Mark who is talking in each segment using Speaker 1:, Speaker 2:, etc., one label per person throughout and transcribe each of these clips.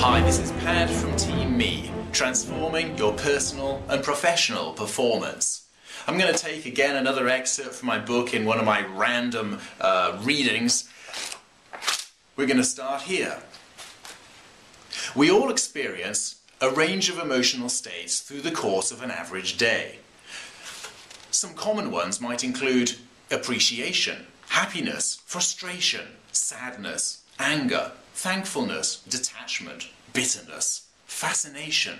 Speaker 1: Hi, this is Pad from Team Me, transforming your personal and professional performance. I'm going to take again another excerpt from my book in one of my random readings. We're going to start here. We all experience a range of emotional states through the course of an average day. Some common ones might include appreciation, happiness, frustration, sadness, anger, thankfulness, detachment, bitterness, fascination,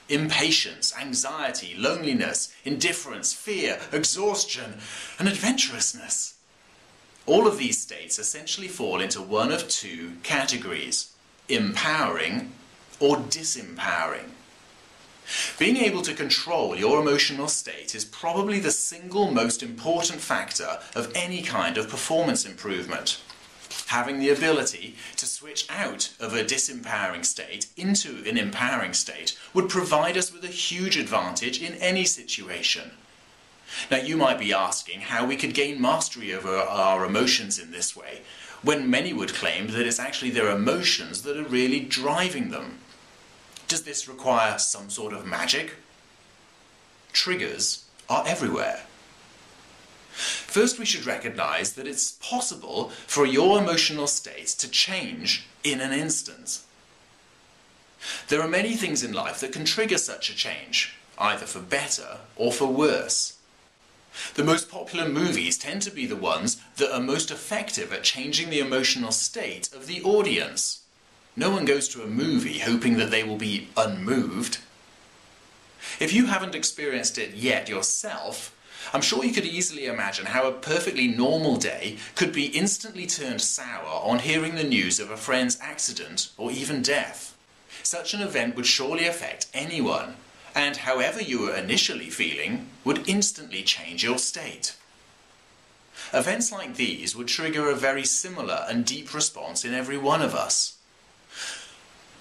Speaker 1: impatience, anxiety, loneliness, indifference, fear, exhaustion, and adventurousness. All of these states essentially fall into one of two categories: empowering or disempowering. Being able to control your emotional state is probably the single most important factor of any kind of performance improvement. Having the ability to switch out of a disempowering state into an empowering state would provide us with a huge advantage in any situation. Now, you might be asking how we could gain mastery over our emotions in this way, when many would claim that it's actually their emotions that are really driving them. Does this require some sort of magic? Triggers are everywhere. First, we should recognize that it's possible for your emotional state to change in an instant. There are many things in life that can trigger such a change, either for better or for worse. The most popular movies tend to be the ones that are most effective at changing the emotional state of the audience. No one goes to a movie hoping that they will be unmoved. If you haven't experienced it yet yourself, I'm sure you could easily imagine how a perfectly normal day could be instantly turned sour on hearing the news of a friend's accident or even death. Such an event would surely affect anyone, and however you were initially feeling would instantly change your state. Events like these would trigger a very similar and deep response in every one of us.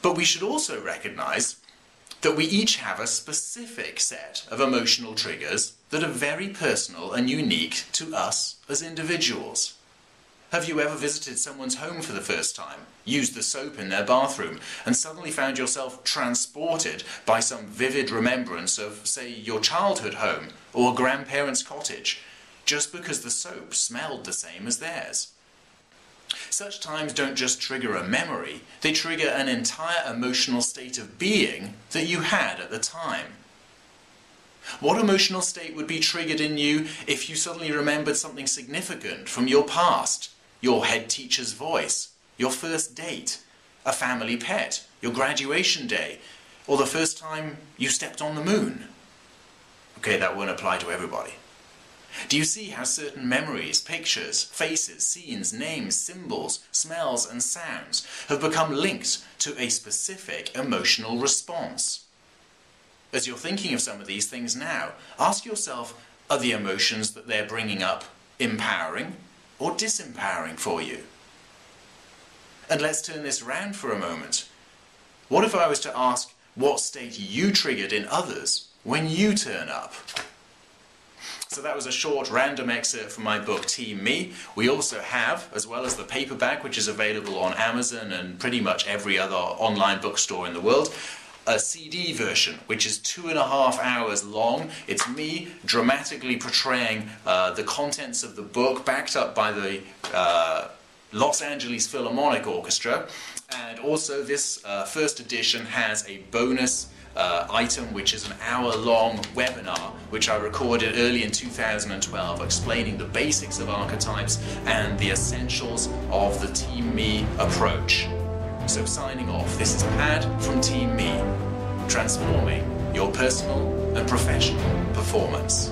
Speaker 1: But we should also recognize that we each have a specific set of emotional triggers that are very personal and unique to us as individuals. Have you ever visited someone's home for the first time, used the soap in their bathroom, and suddenly found yourself transported by some vivid remembrance of, say, your childhood home or a grandparent's cottage, just because the soap smelled the same as theirs? Such times don't just trigger a memory, they trigger an entire emotional state of being that you had at the time. What emotional state would be triggered in you if you suddenly remembered something significant from your past? Your head teacher's voice, your first date, a family pet, your graduation day, or the first time you stepped on the moon? Okay, that won't apply to everybody. Do you see how certain memories, pictures, faces, scenes, names, symbols, smells and sounds have become linked to a specific emotional response? As you're thinking of some of these things now, ask yourself, are the emotions that they're bringing up empowering or disempowering for you? And let's turn this round for a moment. What if I was to ask what state you triggered in others when you turn up? So that was a short random excerpt from my book Team Me. We also have, as well as the paperback, which is available on Amazon and pretty much every other online bookstore in the world, a CD version, which is 2.5 hours long. It's me dramatically portraying the contents of the book, backed up by the Los Angeles Philharmonic Orchestra. And also this first edition has a bonus item, which is an hour-long webinar, which I recorded early in 2012, explaining the basics of archetypes and the essentials of the Team Me approach. So signing off, this is Pad from Team Me, transforming your personal and professional performance.